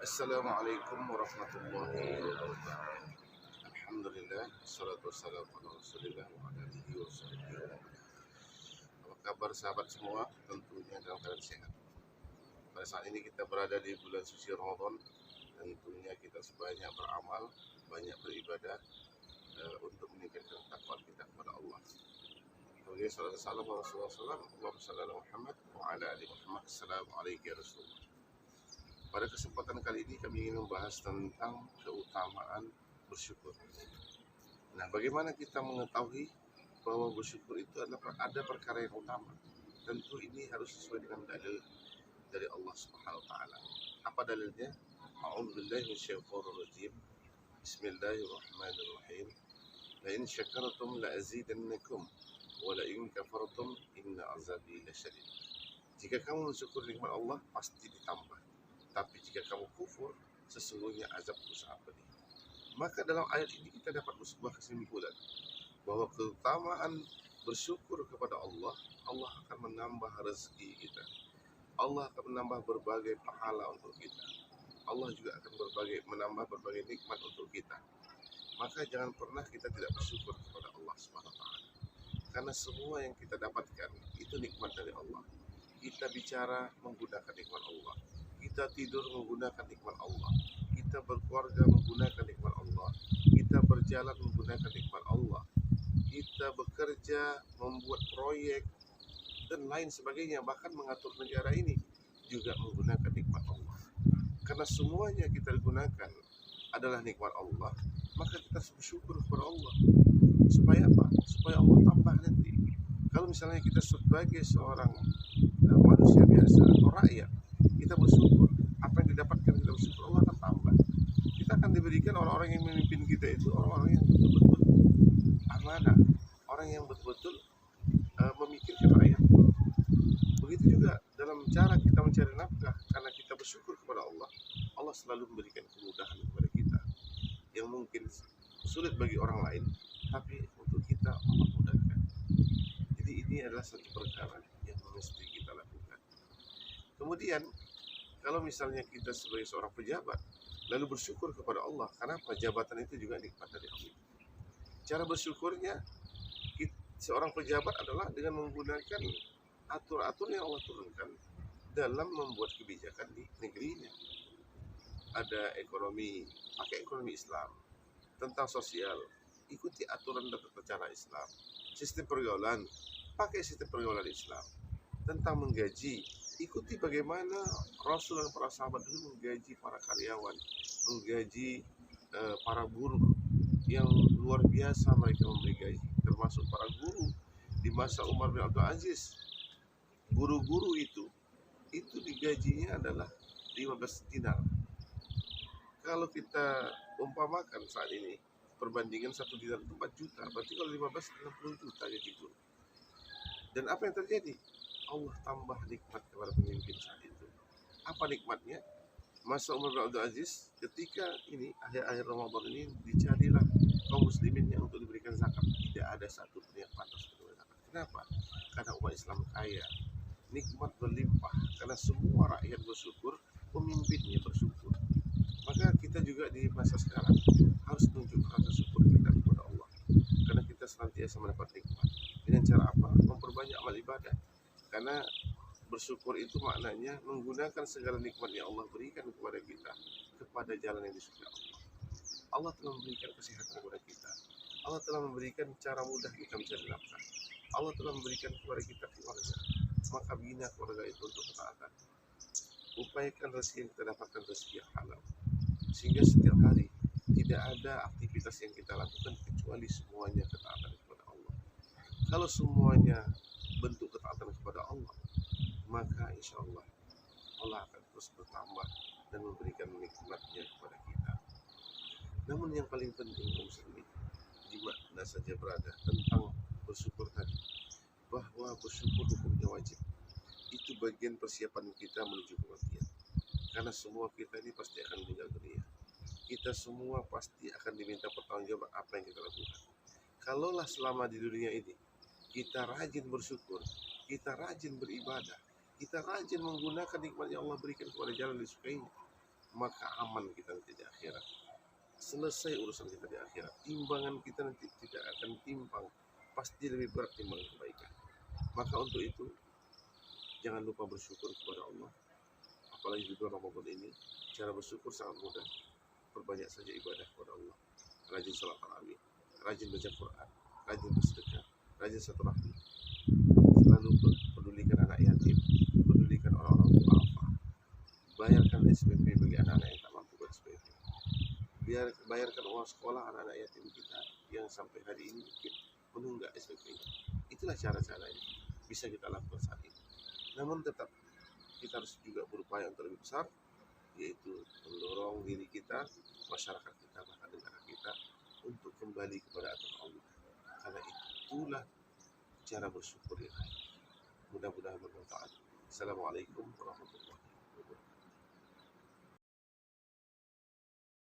Assalamualaikum warahmatullahi wabarakatuh. Alhamdulillah, wassalatu wassalamu ala Rasulillah wa ala alihi wa sahbihi. Apa kabar sahabat semua? Tentunya dalam keadaan sehat. Pada saat ini kita berada di bulan suci Ramadan. Tentunya kita sebanyak beramal, banyak beribadah untuk meningkatkan takwa kita kepada Allah. Kemudian sallallahu alaihi wa Rasulullah, Allahumma shalli ala Muhammad wa ala ali Muhammad. Assalamualaikum ya Rasulullah. Pada kesempatan kali ini kami ingin membahas tentang keutamaan bersyukur. Nah, bagaimana kita mengetahui bahwa bersyukur itu adalah ada perkara yang utama? Tentu ini harus sesuai dengan dalil dari Allah Subhanahu wa taala. Apa dalilnya? A'udzubillahi minasyaitonir rajim. Bismillahirrahmanirrahim. La in syakartum la azidannakum wa la in kafartum inna azabi lasyadid. Jika kamu bersyukur nikmat Allah pasti ditambah. Tapi jika kamu kufur, sesungguhnya azabku sangat pedih. Maka dalam ayat ini kita dapat sebuah kesimpulan bahwa keutamaan bersyukur kepada Allah, Allah akan menambah rezeki kita. Allah akan menambah berbagai pahala untuk kita. Allah juga akan menambah berbagai nikmat untuk kita. Maka jangan pernah kita tidak bersyukur kepada Allah Subhanahu wa taala. Karena semua yang kita dapatkan itu nikmat dari Allah. Kita bicara menggunakan nikmat Allah. Kita tidur menggunakan nikmat Allah. Kita berkeluarga menggunakan nikmat Allah. Kita berjalan menggunakan nikmat Allah. Kita bekerja, membuat proyek dan lain sebagainya, bahkan mengatur negara ini juga menggunakan nikmat Allah. Karena semuanya kita gunakan adalah nikmat Allah, maka kita harus bersyukur kepada Allah. Supaya apa? Supaya Allah tambah nanti. Kalau misalnya kita sebagai seorang manusia biasa atau rakyat, kita bersyukur, apa yang didapatkan kita bersyukur, Allah akan tambah. Kita akan diberikan orang-orang yang memimpin kita itu orang-orang yang betul-betul amanah, orang yang betul-betul memikirkan rakyat. Begitu juga dalam cara kita mencari nafkah, karena kita bersyukur kepada Allah, Allah selalu memberikan kemudahan kepada kita yang mungkin sulit bagi orang lain, tapi untuk kita Allah mudahkan. Jadi ini adalah satu perkara yang mesti kita lakukan. Kemudian kalau misalnya kita sebagai seorang pejabat lalu bersyukur kepada Allah, kenapa? Jabatan itu juga nikmat dari Allah. Cara bersyukurnya seorang pejabat adalah dengan menggunakan aturan yang Allah turunkan dalam membuat kebijakan di negerinya. Ada ekonomi, pakai ekonomi Islam. Tentang sosial, ikuti aturan dan tata cara Islam. Sistem pergaulan, pakai sistem pergaulan Islam. Tentang menggaji, ikuti bagaimana Rasul dan para sahabat dulu menggaji para karyawan, menggaji para buruh yang luar biasa mereka memberi gaji, termasuk para guru di masa Umar bin Abdul Aziz. Guru-guru itu digajinya adalah 15 dinar. Kalau kita umpamakan saat ini, perbandingan 1 dinar itu 4 juta, berarti kalau 15, 60 juta gaji guru. Dan apa yang terjadi? Allah tambah nikmat kepada pemimpin saat itu. Apa nikmatnya? Masa Umar bin Abdul Aziz, ketika ini akhir-akhir Ramadan ini dicarilah kaum muslimin yang untuk diberikan zakat. Tidak ada satu pun yang pantas untuk zakat. Kenapa? Karena umat Islam kaya, nikmat berlimpah. Karena semua rakyat bersyukur, pemimpinnya bersyukur. Maka kita juga di masa sekarang harus menunjukkan rasa syukur kita kepada Allah. Karena kita senantiasa mendapat nikmat. Dengan cara apa? Memperbanyak amal ibadah. Karena bersyukur itu maknanya menggunakan segala nikmat yang Allah berikan kepada kita kepada jalan yang disukai Allah. Allah telah memberikan kesehatan kepada kita. Allah telah memberikan cara mudah kita mencari nafkah. Allah telah memberikan kepada kita keluarga. Maka bina keluarga itu untuk ketaatan. Upayakan rezeki yang kita dapatkan rezeki yang halal. Sehingga setiap hari tidak ada aktivitas yang kita lakukan kecuali semuanya ketaatan kepada Allah. Kalau semuanya bentuk ketaatan kepada Allah, maka insya Allah Allah akan terus bertambah dan memberikan nikmatnya kepada kita. Namun yang paling penting kaum muslimin di mana saja berada tentang bersyukur tadi, bahwa bersyukur hukumnya wajib. Itu bagian persiapan kita menuju kematian. Karena semua kita ini pasti akan meninggal dunia. Kita semua pasti akan diminta pertanggungjawaban apa yang kita lakukan. Kalaulah selama di dunia ini kita rajin bersyukur, kita rajin beribadah, kita rajin menggunakan nikmat yang Allah berikan kepada jalan disukainya, maka aman kita nanti di akhirat. Selesai urusan kita di akhirat. Timbangan kita nanti tidak akan timbang, pasti lebih berat timbangan kebaikan. Maka untuk itu jangan lupa bersyukur kepada Allah. Apalagi di bulan Ramadan ini, cara bersyukur sangat mudah. Perbanyak saja ibadah kepada Allah. Rajin salat tarawih, rajin baca Quran, rajin bersedekah, rajin silaturahmi. Selalu pedulikan anak yatim, pedulikan orang-orang duafa. Bayarkan SPP bagi anak-anak yang tak mampu ber-SPP. Bayarkan uang sekolah anak-anak yatim kita yang sampai hari ini mungkin menunggak SPP. Itulah cara-cara yang bisa kita lakukan saat ini. Namun tetap kita harus juga berupaya untuk lebih besar, yaitu mendorong diri kita, masyarakat kita, bahkan negara kita untuk kembali kepada aturan Allah. Karena itulah cara bersyukur yang baik. Mudah-mudahan bermanfaat. Assalamualaikum warahmatullahi wabarakatuh.